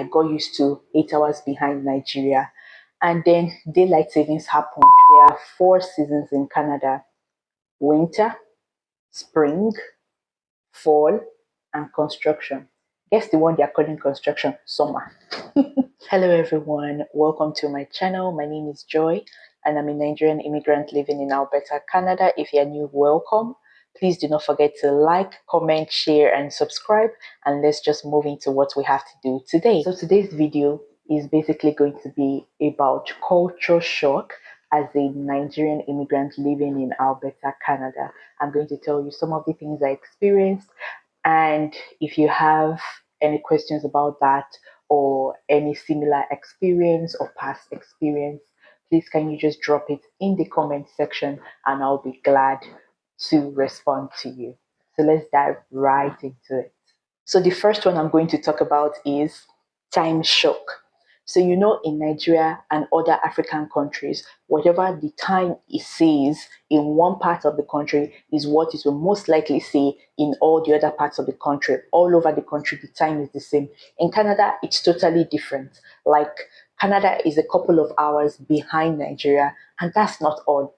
I got used to 8 hours behind Nigeria. And then daylight savings happened. There are 4 seasons in Canada: winter, spring, fall, and construction. Guess the one they are calling construction? Summer. Hello everyone, welcome to my channel. My name is Joy and I'm a Nigerian immigrant living in Alberta, Canada. If you're new, welcome. Please do not forget to like, comment, share and subscribe, and let's just move into what we have to do today. So today's video is basically going to be about culture shock as a Nigerian immigrant living in Alberta, Canada. I'm going to tell you some of the things I experienced, and if you have any questions about that or any similar experience or past experience, please can you just drop it in the comment section and I'll be glad to respond to you. So let's dive right into it. So the first one I'm going to talk about is time shock. So in Nigeria and other African countries, whatever the time it says in one part of the country is what it will most likely say in all the other parts of the country. All over the country, the time is the same. In Canada, it's totally different. Like, Canada is a couple of hours behind Nigeria, and that's not all.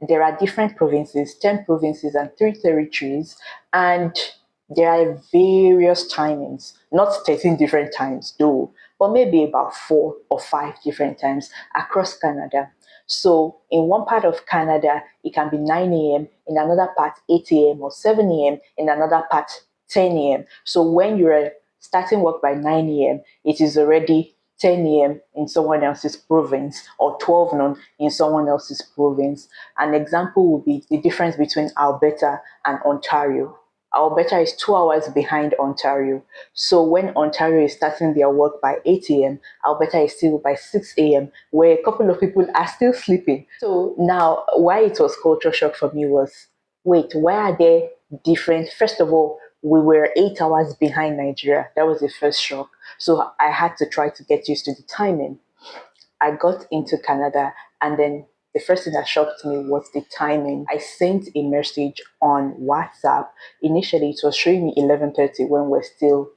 There are different provinces, 10 provinces and 3 territories, and there are various timings, not 13 different times though, but maybe about 4 or 5 different times across Canada. So in one part of Canada, it can be 9 a.m., in another part 8 a.m. or 7 a.m., in another part 10 a.m. So when you're starting work by 9 a.m., it is already 10 a.m. in someone else's province, or 12 noon in someone else's province. An example would be the difference between Alberta and Ontario. Alberta is 2 hours behind Ontario. So when Ontario is starting their work by 8 a.m., Alberta is still by 6 a.m., where a couple of people are still sleeping. So now, why it was culture shock for me was, wait, why are they different? First of all, we were 8 hours behind Nigeria. That was the first shock. So I had to try to get used to the timing. I got into Canada, and then the first thing that shocked me was the timing. I sent a message on WhatsApp. Initially, it was showing me 11:30 when we're still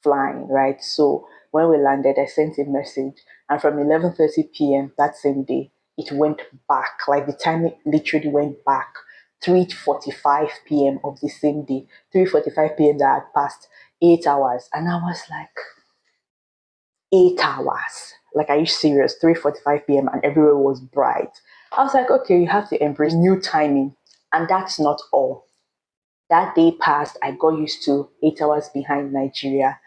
flying, right? So when we landed, I sent a message, and from 11:30 p.m. that same day, it went back. Like, the time literally went back. 3:45 p.m. of the same day. 3:45 p.m. that had passed 8 hours, and I was like, 8 hours. Like, are you serious? 3:45 p.m. and everywhere was bright. I was like, okay, you have to embrace new timing. And that's not all. That day passed, I got used to 8 hours behind Nigeria.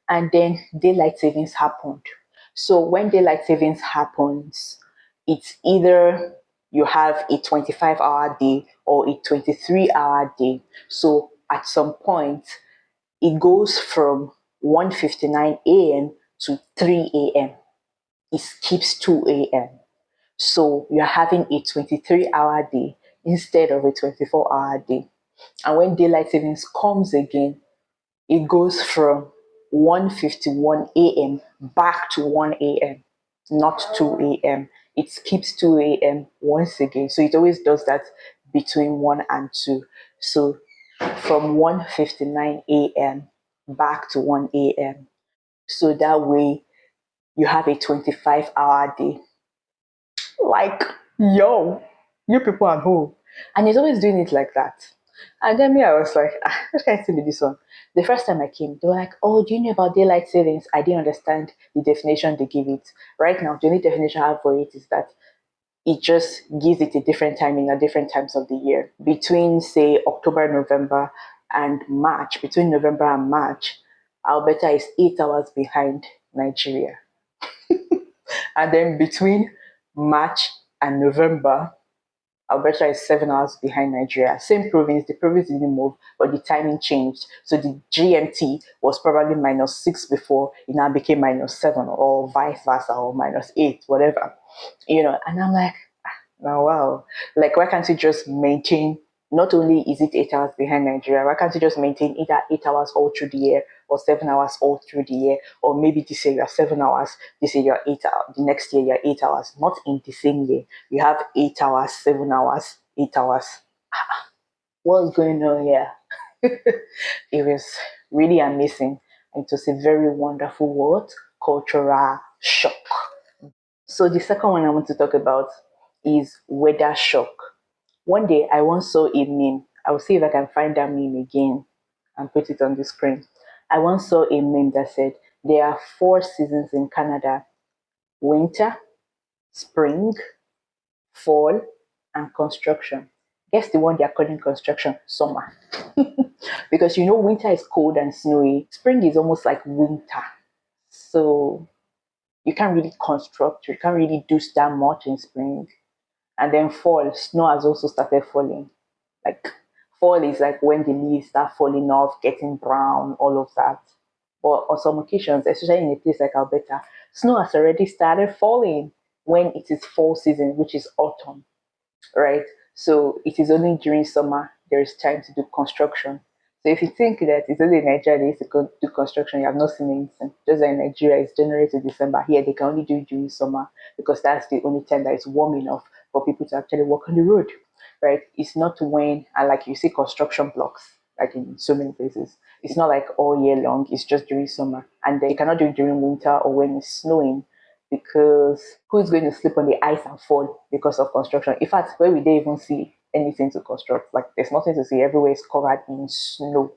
And then daylight savings happened. So when daylight savings happens, it's either you have a 25-hour day or a 23-hour day. So at some point, it goes from 1:59 a.m. to 3 a.m. It skips 2 a.m. So you're having a 23-hour day instead of a 24-hour day. And when daylight savings comes again, it goes from 1:51 a.m. back to 1 a.m., not 2 a.m. It skips 2 a.m. once again. So it always does that between 1 and 2. So from 1:59 a.m. back to 1 a.m. So that way you have a 25-hour day. Like, yo, you people at home. And he's always doing it like that. And then me, I was like, what can I say with this one? The first time I came, they were like, oh, do you know about daylight savings? I didn't understand the definition they give it. Right now, the only definition I have for it is that it just gives it a different timing at different times of the year. Between, say, October, November, and March, between November and March, Alberta is 8 hours behind Nigeria. And then between March and November, Alberta is 7 hours behind Nigeria. Same province, the province didn't move, but the timing changed. So the GMT was probably -6 before, it now became -7, or vice versa, or -8, whatever. And I'm like, now, wow. Like, why can't you just maintain, not only is it 8 hours behind Nigeria, why can't you just maintain either 8 hours all through the year or 7 hours all through the year? Or maybe this year you're 7 hours, this year you're 8 hours, the next year you're 8 hours, not in the same year. You have 8 hours, 7 hours, 8 hours. What's going on here? It was really amazing. It was a very wonderful world cultural shock. So the second one I want to talk about is weather shock. One day I once saw a meme. I will see if I can find that meme again and put it on the screen. I once saw a meme that said there are four seasons in Canada: winter, spring, fall, and construction. Guess the one they are calling construction? Summer. Because you know, winter is cold and snowy, spring is almost like winter. So you can't really construct, you can't really do that much in spring. And then fall, snow has also started falling. Like fall is like when the leaves start falling off, getting brown, all of that. But on some occasions, especially in a place like Alberta, snow has already started falling when it is fall season, which is autumn, right? So it is only during summer there is time to do construction. So if you think that it's only in Nigeria they used to do construction, you have not seen anything. Just like in Nigeria, it's January to December. Here they can only do it during summer because that's the only time that it's warm enough for people to actually walk on the road, right? It's not when, and like you see construction blocks, like in so many places. It's not like all year long. It's just during summer, and they cannot do it during winter or when it's snowing because who's going to sleep on the ice and fall because of construction? In fact, where we don't even see anything to construct, like there's nothing to see, everywhere is covered in snow.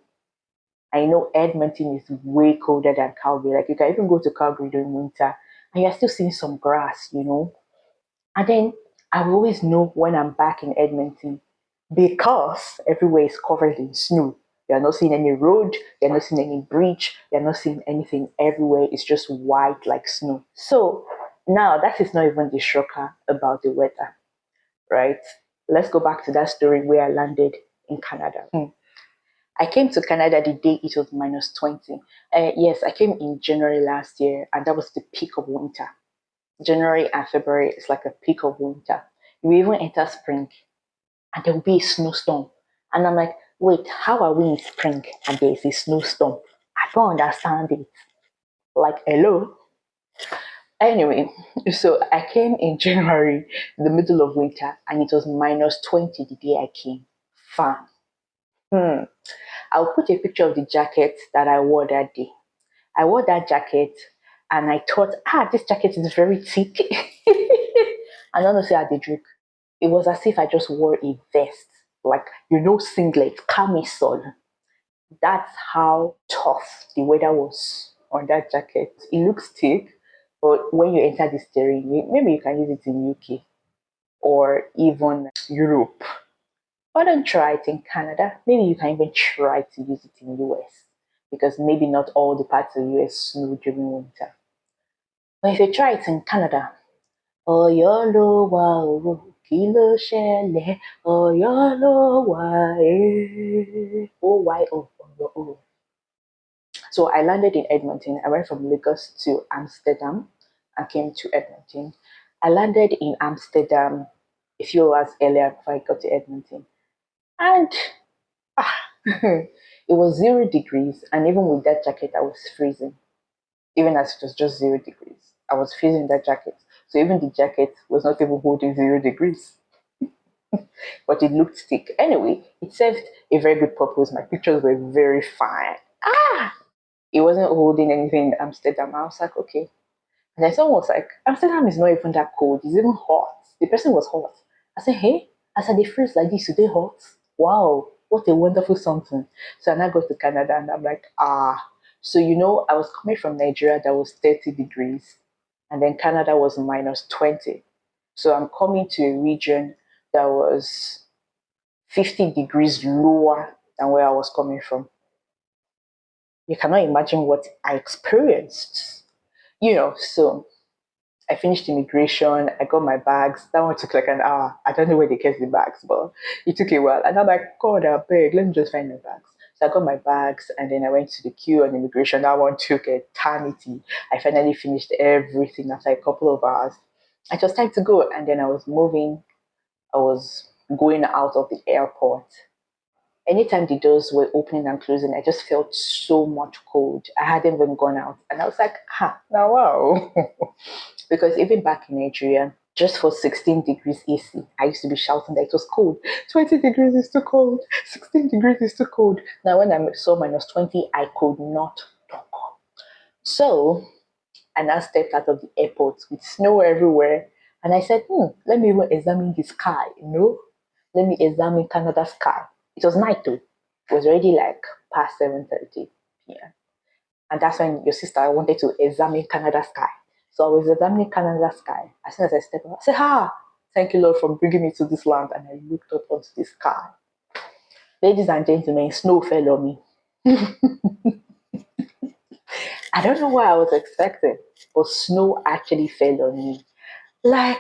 I know Edmonton is way colder than Calgary. Like you can even go to Calgary during winter and you're still seeing some grass, you know. And then I will always know when I'm back in Edmonton because everywhere is covered in snow. You're not seeing any road, you're not seeing any bridge, you're not seeing anything. Everywhere is just white like snow. So now that is not even the shocker about the weather, right? Let's go back to that story where I landed in Canada. I came to Canada the day it was minus 20. Yes, I came in January last year, and that was the peak of winter. January and February is like a peak of winter. You even enter spring, and there will be a snowstorm. And I'm like, wait, how are we in spring and there is a snowstorm? I don't understand it. Like, hello? Anyway, so I came in January, the middle of winter, and it was minus 20 the day I came. Fun. I'll put a picture of the jacket that I wore that day. I wore that jacket and I thought, this jacket is very thick. And honestly, I did drink. It was as if I just wore a vest, like, singlet, camisole. That's how tough the weather was on that jacket. It looks thick, but when you enter the steering, maybe you can use it in UK or even Europe. Why don't try it in Canada? Maybe you can even try to use it in US because maybe not all the parts of US snow during winter. But if you try it in Canada, Ọ̀yọ́ ló wà o, kí ló ṣẹlẹ̀? Ọ̀yọ́ ló wà O-Y-O, Ọ̀yọ́ o. So I landed in Edmonton. I went from Lagos to Amsterdam and came to Edmonton. I landed in Amsterdam a few hours earlier before I got to Edmonton. And it was 0 degrees, and even with that jacket, I was freezing. Even as it was just 0 degrees, I was freezing that jacket. So even the jacket was not even holding 0 degrees, but it looked thick. Anyway, it served a very good purpose. My pictures were very fine. It wasn't holding anything in Amsterdam. I was like, okay. And then someone was like, Amsterdam is not even that cold. It's even hot. The person was hot. I said, hey, I said, they freeze like this, today hot. Wow, what a wonderful something. So I now go to Canada and I'm like, So, I was coming from Nigeria that was 30 degrees. And then Canada was minus 20. So I'm coming to a region that was 50 degrees lower than where I was coming from. You cannot imagine what I experienced. So I finished immigration, I got my bags. That one took like an hour. I don't know where they kept the bags, but it took a while. And I'm like, God, I beg, let me just find my bags. So I got my bags and then I went to the queue on immigration. That one took eternity. I finally finished everything after a couple of hours. It was time to go. And then I was moving. I was going out of the airport. Anytime the doors were opening and closing, I just felt so much cold. I hadn't even gone out. And I was like, now wow. Because even back in Nigeria, just for 16 degrees AC, I used to be shouting that it was cold. 20 degrees is too cold. 16 degrees is too cold. Now, when I saw minus 20, I could not talk. So And I stepped out of the airport with snow everywhere. And I said, let me even examine the sky, Let me examine Canada's sky. It was night though. It was already like past 7:30 p.m. And that's when your sister wanted to examine Canada's sky. So I was examining Canada's sky. As soon as I stepped out, I said, thank you, Lord, for bringing me to this land. And I looked up onto the sky. Ladies and gentlemen, snow fell on me. I don't know what I was expecting, but snow actually fell on me. Like,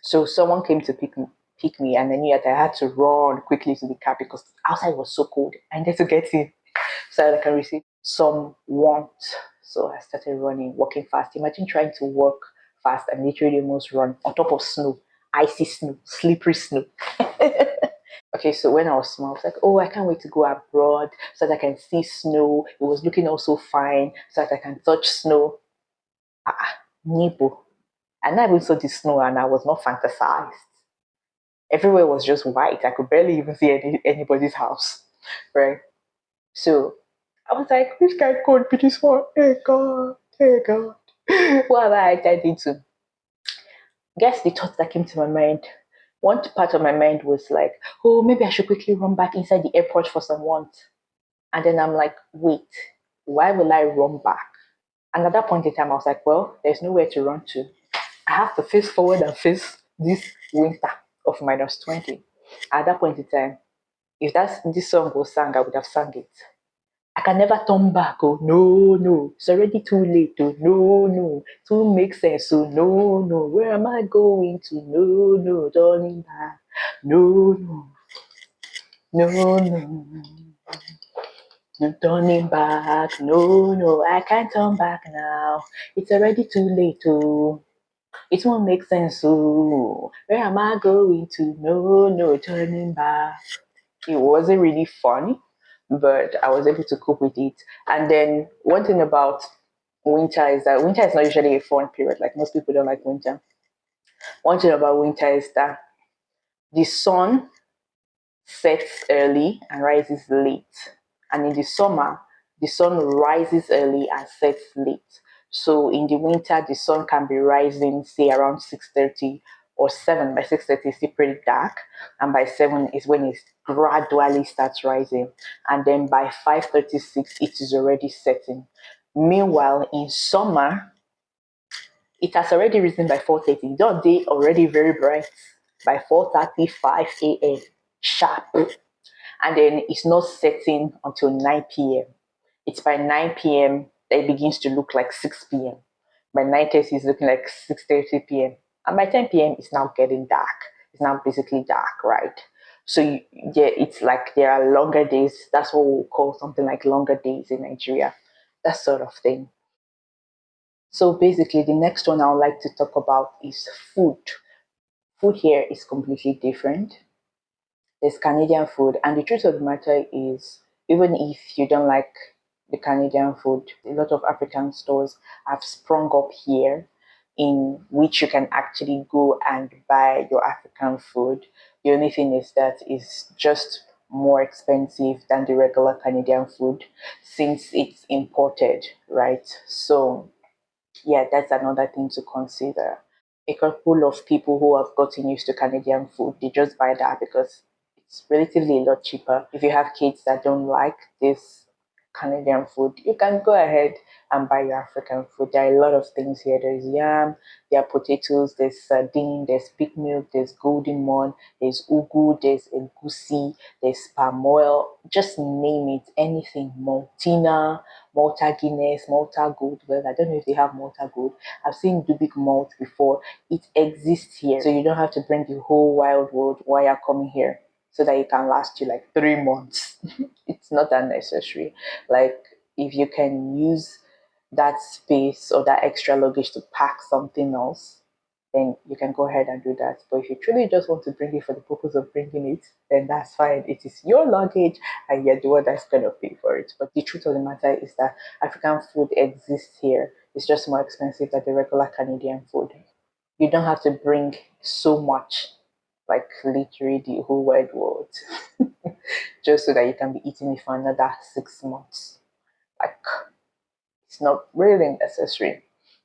so someone came to pick me, and I knew that I had to run quickly to the car because outside was so cold. I needed to get in so that I can receive some warmth. So I started running, walking fast. Imagine trying to walk fast and literally almost run on top of snow, icy snow, slippery snow. Okay, so when I was small, I was like, oh, I can't wait to go abroad so that I can see snow. It was looking also fine so that I can touch snow. Nibo. I never even saw the snow and I was not fantasized. Everywhere was just white. I could barely even see anybody's house, right? So I was like, which guy could be this one? Hey God, hey God. What have I entered into? Guess the thoughts that came to my mind. One part of my mind was like, oh, maybe I should quickly run back inside the airport for some warmth. And then I'm like, wait, why will I run back? And at that point in time, I was like, well, there's nowhere to run to. I have to face forward and face this winter of -20. At that point in time, if this song was sung, I would have sung it. I can never turn back. Oh no, no, it's already too late. Oh no, no, it won't make sense. Oh no, no, where am I going to? No, no, turning back. No, no, no, no, no turning back. No, no, I can't turn back now. It's already too late. Oh, it won't make sense. Oh, where am I going to? No, no, turning back. It wasn't really funny, but I was able to cope with it. And then one thing about winter is that winter is not usually a fun period. Like most people don't like winter. One thing about winter is that the sun sets early and rises late. And in the summer, the sun rises early and sets late. So in the winter, the sun can be rising, say around 6:30 or 7. By 6:30, it's still pretty dark. And by 7 is when it gradually starts rising. And then by 5:36, it is already setting. Meanwhile, in summer, it has already risen by 4:30. The day already very bright by 4:35 a.m. sharp. And then it's not setting until 9 p.m. It's by 9 p.m. that it begins to look like 6 p.m. By 9:30, it's looking like 6:30 p.m. And by 10 p.m., it's now getting dark. It's now basically dark, right? So, yeah, it's like there are longer days. That's what we'll call something like longer days in Nigeria, that sort of thing. So, basically, the next one I would like to talk about is food. Food here is completely different. There's Canadian food, and the truth of the matter is, even if you don't like the Canadian food, a lot of African stores have sprung up here in which you can actually go and buy your African food. The only thing is that it's just more expensive than the regular Canadian food since it's imported, right? So yeah, that's another thing to consider. A couple of people who have gotten used to Canadian food, they just buy that because it's relatively a lot cheaper. If you have kids that don't like this Canadian food, you can go ahead and buy your African food. There are a lot of things here. There's yam, there are potatoes, there's sardine, there's pig milk, there's golden morn, there's ugu, there's egusi, there's palm oil. Just name it, anything. Maltina, Malta Guinness, Malta Gold. Well, I don't know if they have Malta Gold. I've seen Dubic Malt before. It exists here, so you don't have to bring the whole wild world while you're coming here, so that it can last you like 3 months. It's not that necessary. Like, if you can use that space or that extra luggage to pack something else, then you can go ahead and do that. But if you truly just want to bring it for the purpose of bringing it, then that's fine. It is your luggage and you're the one that's going to pay for it. But the truth of the matter is that African food exists here. It's just more expensive than the regular Canadian food. You don't have to bring so much, like literally the whole wide world, just so that you can be eating it for another 6 months. Like, It's not really necessary.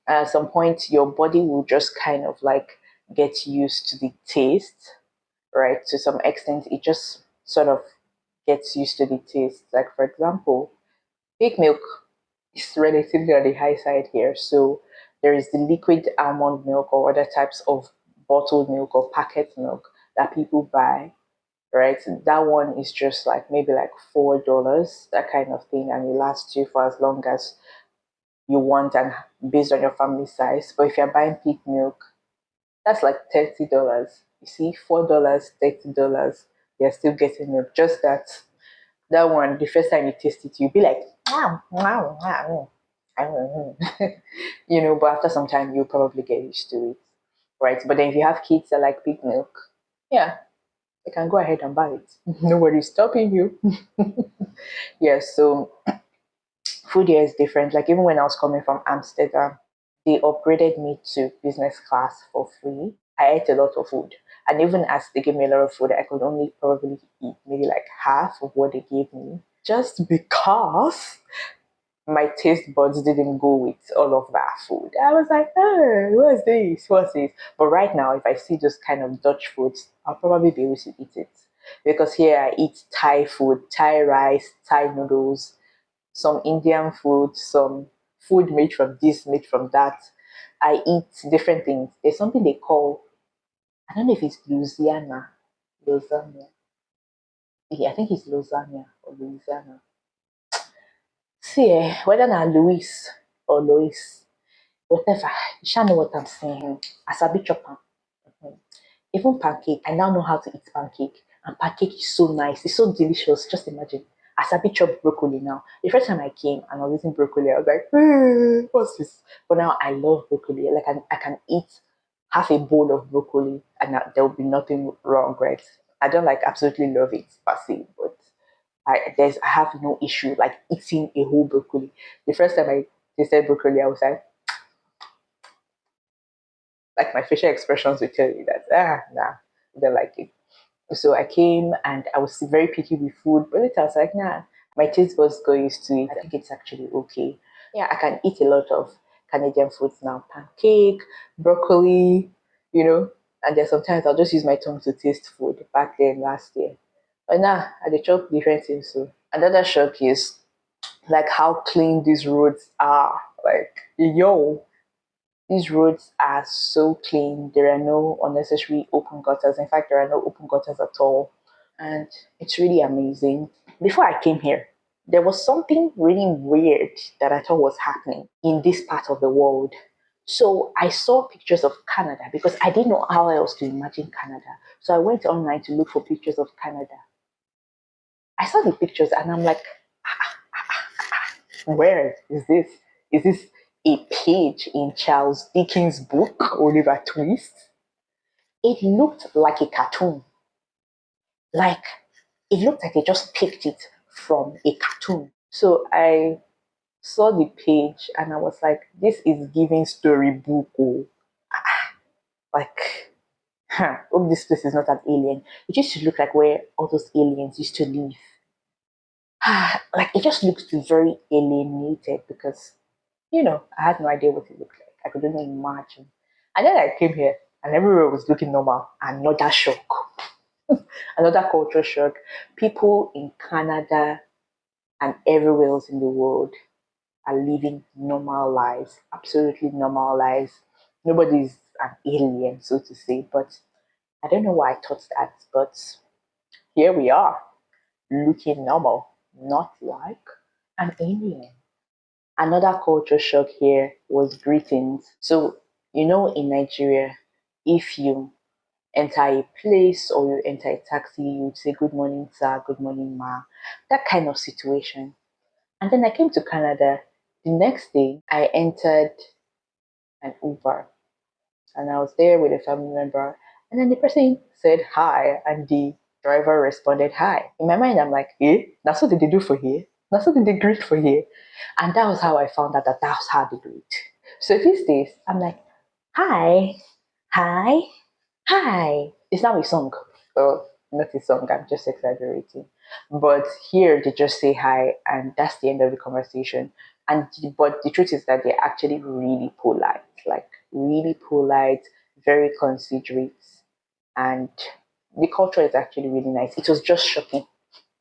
At some point, your body will just kind of like get used to the taste, right? To some extent, it just sort of gets used to the taste. Like, for example, pig milk is relatively on the high side here. So there is the liquid almond milk or other types of bottled milk or packet milk that people buy, right? That one is just like maybe like $4, that kind of thing, and it lasts you for as long as you want and based on your family size. But if you're buying pig milk, that's like $30. You see, $4, $30, you're still getting milk. Just that one, the first time you taste it, you'll be like, wow, wow, wow. But after some time, you'll probably get used to it, right? But then if you have kids that like pig milk, yeah, they can go ahead and buy it. Nobody's stopping you. Yeah, so food here is different. Like even when I was coming from Amsterdam, they upgraded me to business class for free. I ate a lot of food. And even as they gave me a lot of food, I could only probably eat maybe like half of what they gave me. Just because my taste buds didn't go with all of that food. I was like, oh, what's this? What's this? But right now, if I see those kind of Dutch foods, I'll probably be able to eat it. Because here I eat Thai food, Thai rice, Thai noodles, some Indian food, some food made from this, made from that. I eat different things. There's something they call, I don't know if it's Louisiana. Lasagna. Yeah, I think it's lasagna or Louisiana. See, whether not Louis or Louis, whatever, you shall know what I'm saying. As a bit chopper. Even pancake, I now know how to eat pancake. And pancake is so nice. It's so delicious. Just imagine. As I chop broccoli now. The first time I came and I was eating broccoli, I was like, what's this? But now I love broccoli. Like I can eat half a bowl of broccoli and there will be nothing wrong, right? I don't like absolutely love it per se, but I have no issue like eating a whole broccoli. The first time I tasted broccoli, I was like my facial expressions will tell you that nah, I don't like it. So I came and I was very picky with food, but later I was like, nah, my taste buds got used to it. I think it's actually okay. Yeah, I can eat a lot of Canadian foods now, pancake, broccoli, and then sometimes I'll just use my tongue to taste food back then last year. But now I dey chop different things. So another shock is like how clean these roads are. Like, yo, these roads are so clean. There are no unnecessary open gutters. In fact, there are no open gutters at all. And it's really amazing. Before I came here, there was something really weird that I thought was happening in this part of the world. So I saw pictures of Canada because I didn't know how else to imagine Canada. So I went online to look for pictures of Canada. I saw the pictures and I'm like, where is this? Is this a page in Charles Dickens' book, Oliver Twist? It looked like a cartoon. Like, it looked like they just picked it from a cartoon. So I saw the page and I was like, this is giving storybook. Oh. Like, hope this place is not an alien. It used to look like where all those aliens used to live. Like, it just looks very alienated because I had no idea what it looked like. I could only imagine. And then I came here and everywhere was looking normal. Another shock. Another culture shock. People in Canada and everywhere else in the world are living normal lives, absolutely normal lives. Nobody's an alien, so to say. But I don't know why I thought that. But here we are, looking normal, not like an alien. Another culture shock here was greetings. So, in Nigeria, if you enter a place or you enter a taxi, you would say, good morning, sir, good morning, ma. That kind of situation. And then I came to Canada. The next day, I entered an Uber and I was there with a family member. And then the person said hi, and the driver responded hi. In my mind, I'm like, that's what did they do for here? That's what did they greet for here? And that was how I found out that that's how they do it. So these days, I'm like, hi, hi, hi. It's now a song. Well, not a song, I'm just exaggerating. But here they just say hi, and that's the end of the conversation. And but the truth is that they're actually really polite, like really polite, very considerate, and the culture is actually really nice. It was just shocking.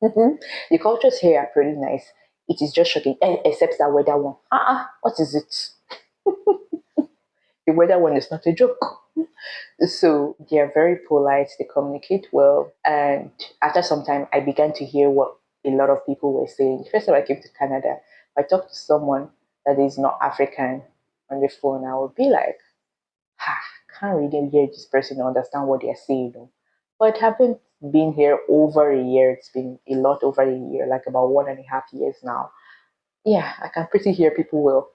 The cultures here are pretty nice. It is just shocking, except that weather one. What is it? The weather one is not a joke. So they are very polite, they communicate well. And after some time, I began to hear what a lot of people were saying. The first time I came to Canada, I talked to someone that is not African on the phone. I would be like, can't really hear this person or understand what they're saying. No. But having been here over a year, it's been a lot over a year, like about 1.5 years now. Yeah, I can pretty hear people well.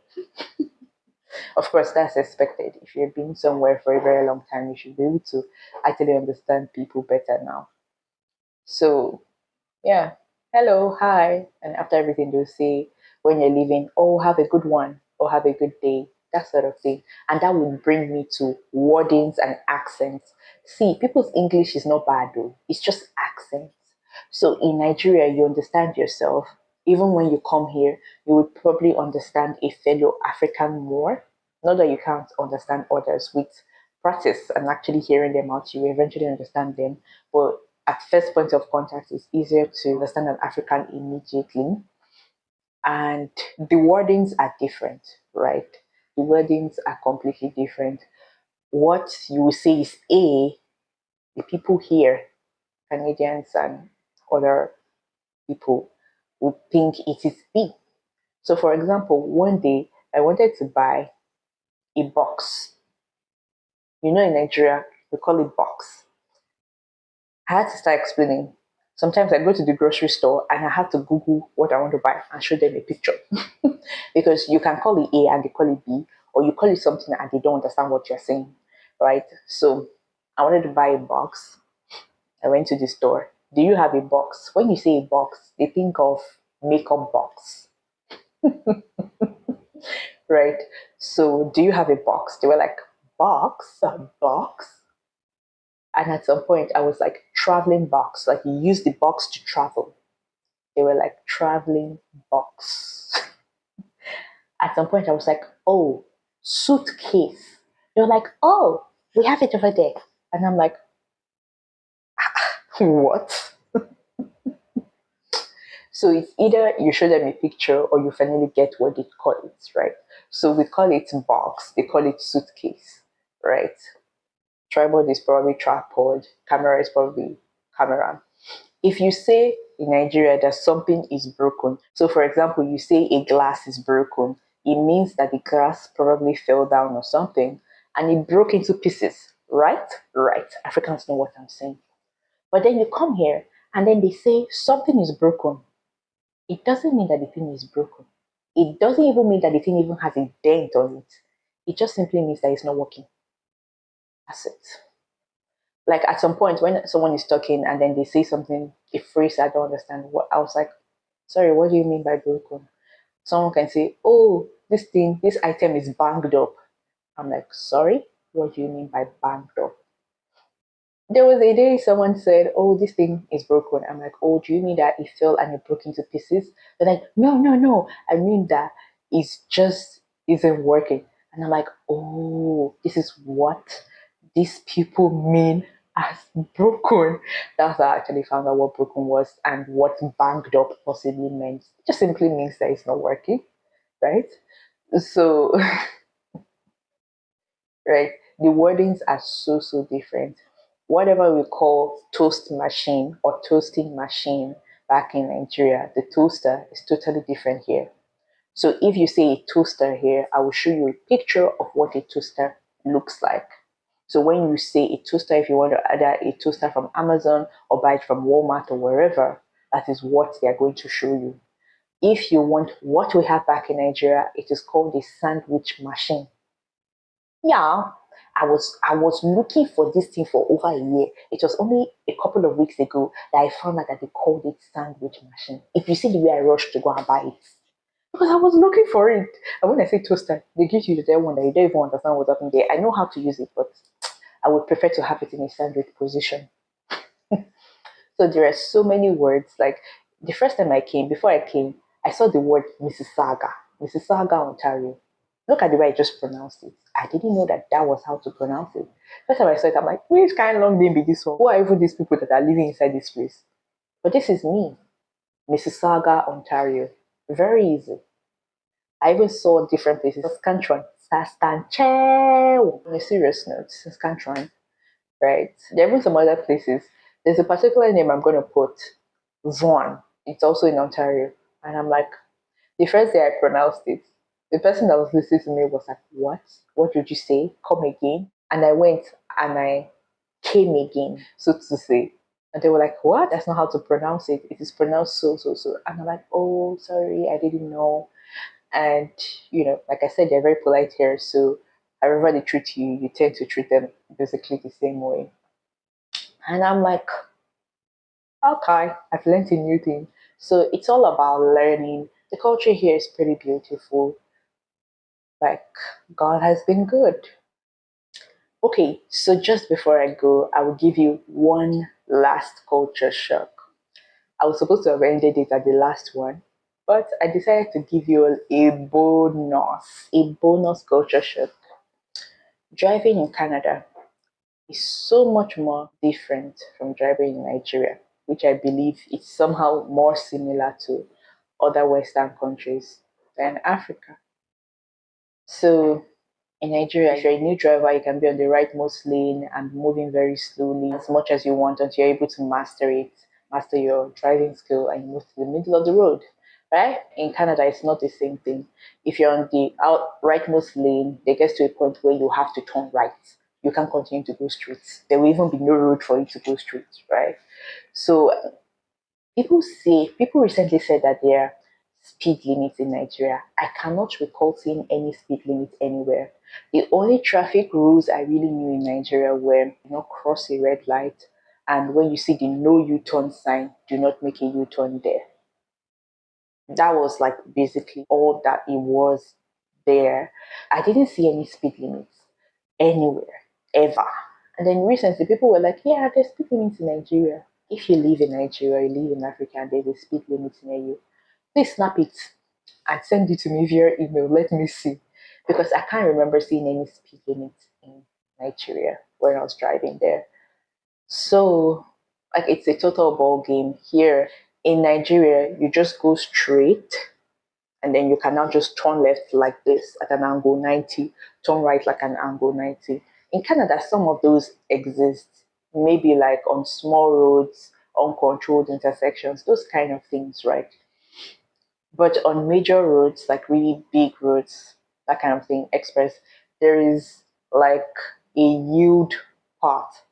Of course, that's expected. If you've been somewhere for a very long time, you should be able to actually understand people better now. So, yeah, hello, hi. And after everything, they'll say, when you're leaving, oh, have a good one, or have a good day, that sort of thing. And that would bring me to wordings and accents. See, people's English is not bad though, it's just accents. So in Nigeria, you understand yourself. Even when you come here, you would probably understand a fellow African more. Not that you can't understand others with practice and actually hearing them out, you will eventually understand them. But at first point of contact, it's easier to understand an African immediately. And the wordings are different, right? The wordings are completely different. What you will say is A, the people here, Canadians and other people, would think it is B. So, for example, one day I wanted to buy a box. You know, in Nigeria, we call it box. I had to start explaining. Sometimes I go to the grocery store and I have to Google what I want to buy and show them a picture. Because you can call it A and they call it B, or you call it something and they don't understand what you're saying, right? So I wanted to buy a box. I went to the store. Do you have a box? When you say a box, they think of makeup box, right? So do you have a box? They were like, box? A box? And at some point, I was like, traveling box. Like, you use the box to travel. They were like, traveling box. At some point, I was like, oh, suitcase. They were like, oh, we have it over there. And I'm like, what? So it's either you show them a picture or you finally get what they call it, right? So we call it box, they call it suitcase, right? Tripod is probably tripod, camera is probably camera. If you say in Nigeria that something is broken, so for example, you say a glass is broken, it means that the glass probably fell down or something and it broke into pieces, right? Right. Africans know what I'm saying. But then you come here and then they say something is broken. It doesn't mean that the thing is broken. It doesn't even mean that the thing even has a dent on it. It just simply means that it's not working. That's it. Like at some point when someone is talking and then they say something, a phrase I don't understand, what I was like, sorry, what do you mean by broken? Someone can say, oh, this thing, this item is banged up. I'm like, sorry, what do you mean by banged up? There was a day someone said, oh, this thing is broken. I'm like, oh, do you mean that it fell and it broke into pieces? They're like, no, no, no. I mean that it's just isn't working. And I'm like, oh, this is what these people mean as broken. That's how I actually found out what broken was and what banged up possibly meant. It just simply means that it's not working, right? So, right, the wordings are so different. Whatever we call toast machine or toasting machine back in Nigeria, the toaster is totally different here. So if you say a toaster here, I will show you a picture of what a toaster looks like. So when you say a toaster, if you want to order a toaster from Amazon or buy it from Walmart or wherever, that is what they are going to show you. If you want what we have back in Nigeria, it is called a sandwich machine. Yeah, I was looking for this thing for over a year. It was only a couple of weeks ago that I found out that they called it sandwich machine. If you see the way I rushed to go and buy it, because I was looking for it. And when I say toaster, they give you the one that you don't even understand what's happening there. I know how to use it, but I would prefer to have it in a sandwich position. So there are so many words. Like the first time I came, before I came, I saw the word Mississauga. Mississauga, Ontario. Look at the way I just pronounced it. I didn't know that that was how to pronounce it. First time I saw it, I'm like, which kind of long name be this one? Who are even these people that are living inside this place? But this is me, Mississauga, Ontario. Very easy. I even saw different places. Saskatchewan, Saskatchewan. On a serious note, Saskatchewan, right? There are even some other places. There's a particular name I'm going to put, Vaughan. It's also in Ontario. And I'm like, the first day I pronounced it, the person that was listening to me was like, what? What did you say? Come again? And I went and I came again, so to say. And they were like, what? That's not how to pronounce it. It is pronounced so, so, so. And I'm like, oh, sorry, I didn't know. And, like I said, they're very polite here. So however they treat you, you tend to treat them basically the same way. And I'm like, okay, I've learned a new thing. So it's all about learning. The culture here is pretty beautiful. Like, God has been good. Okay, so just before I go, I will give you one last culture shock. I was supposed to have ended it at the last one, but I decided to give you a bonus culture shock. Driving in Canada is so much more different from driving in Nigeria, which I believe is somehow more similar to other Western countries than Africa. So in Nigeria, if you're a new driver, you can be on the rightmost lane and moving very slowly as much as you want until you're able to master it, master your driving skill, and you move to the middle of the road. Right? In Canada, it's not the same thing. If you're on the rightmost lane, there gets to a point where you have to turn right. You can't continue to go straight. There will even be no road for you to go straight, right? So people recently said that there are speed limits in Nigeria. I cannot recall seeing any speed limit anywhere. The only traffic rules I really knew in Nigeria were do not cross a red light, and when you see the no U-turn sign, do not make a U-turn there. That was like basically all that it was there. I didn't see any speed limits anywhere, ever. And then recently, people were like, yeah, there's speed limits in Nigeria. If you live in Nigeria, you live in Africa, and there's a speed limit near you, please snap it and send it to me via email. Let me see. Because I can't remember seeing any speed limit in Nigeria when I was driving there. So, like, it's a total ball game here. In Nigeria, you just go straight and then you can now just turn left like this at an angle 90, turn right like an angle 90. In Canada, some of those exist, maybe like on small roads, uncontrolled intersections, those kind of things, right? But on major roads, like really big roads, that kind of thing, express, there is like a yield path,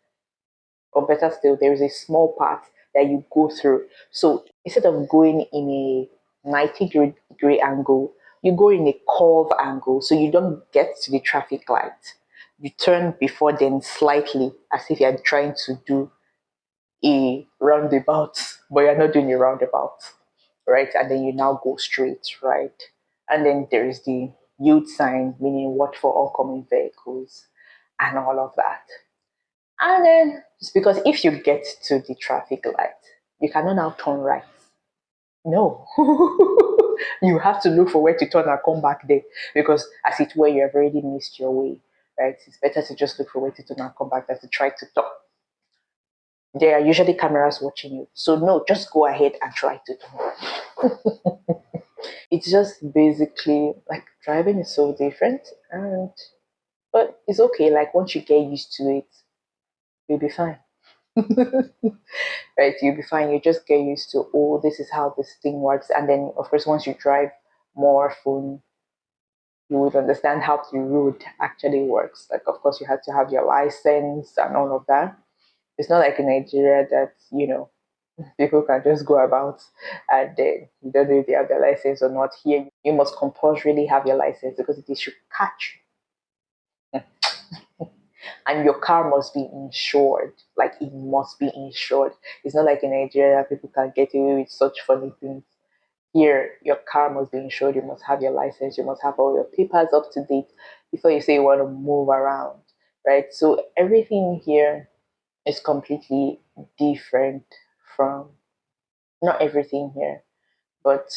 or better still, there is a small path that you go through. So instead of going in a 90-degree angle, you go in a curve angle, so you don't get to the traffic light. You turn before then slightly, as if you're trying to do a roundabout, but you're not doing a roundabout, right? And then you now go straight, right? And then there is the yield sign, meaning watch for oncoming vehicles and all of that. And then it's because if you get to the traffic light, you cannot now turn right. No. You have to look for where to turn and come back there because as it were, you have already missed your way, right? It's better to just look for where to turn and come back than to try to turn. There are usually cameras watching you. So no, just go ahead and try to turn. It's just basically like driving is so different and but it's okay. Like once you get used to it, you'll be fine. Right? You'll be fine. You just get used to, oh, this is how this thing works. And then, of course, once you drive more often, you would understand how the road actually works. Like, of course, you have to have your license and all of that. It's not like in Nigeria that, people can just go about and then you don't know if they have their license or not. Here, you must compulsorily have your license because it should catch you. And your car must be insured. Like it must be insured. It's not like in Nigeria that people can get away with such funny things. Here, your car must be insured. You must have your license. You must have all your papers up to date before you say you want to move around, right? So everything here is completely different from not everything here, but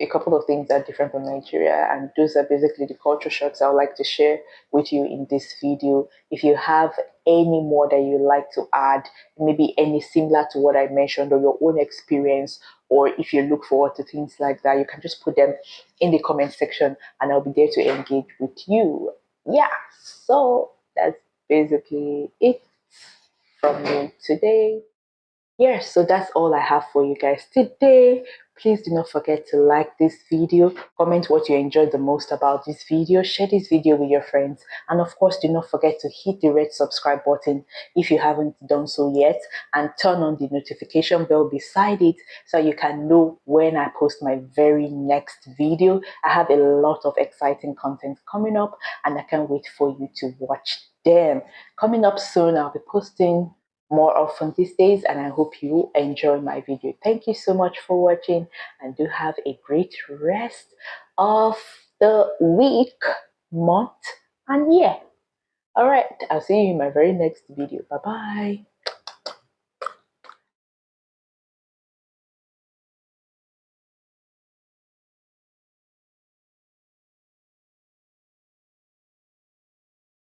a couple of things are different from Nigeria, and those are basically the culture shocks I would like to share with you in this video. If you have any more that you like to add, maybe any similar to what I mentioned, or your own experience, or if you look forward to things like that, you can just put them in the comment section and I'll be there to engage with you. Yeah, so that's basically it from me today. Yes, so that's all I have for you guys today. Please do not forget to like this video, comment what you enjoyed the most about this video, share this video with your friends, and of course do not forget to hit the red subscribe button if you haven't done so yet, and turn on the notification bell beside it so you can know when I post my very next video. I have a lot of exciting content coming up and I can't wait for you to watch them. Coming up soon, I'll be posting more often these days, and I hope you enjoy my video. Thank you so much for watching, and do have a great rest of the week, month, and year. All right, I'll see you in my very next video. Bye bye.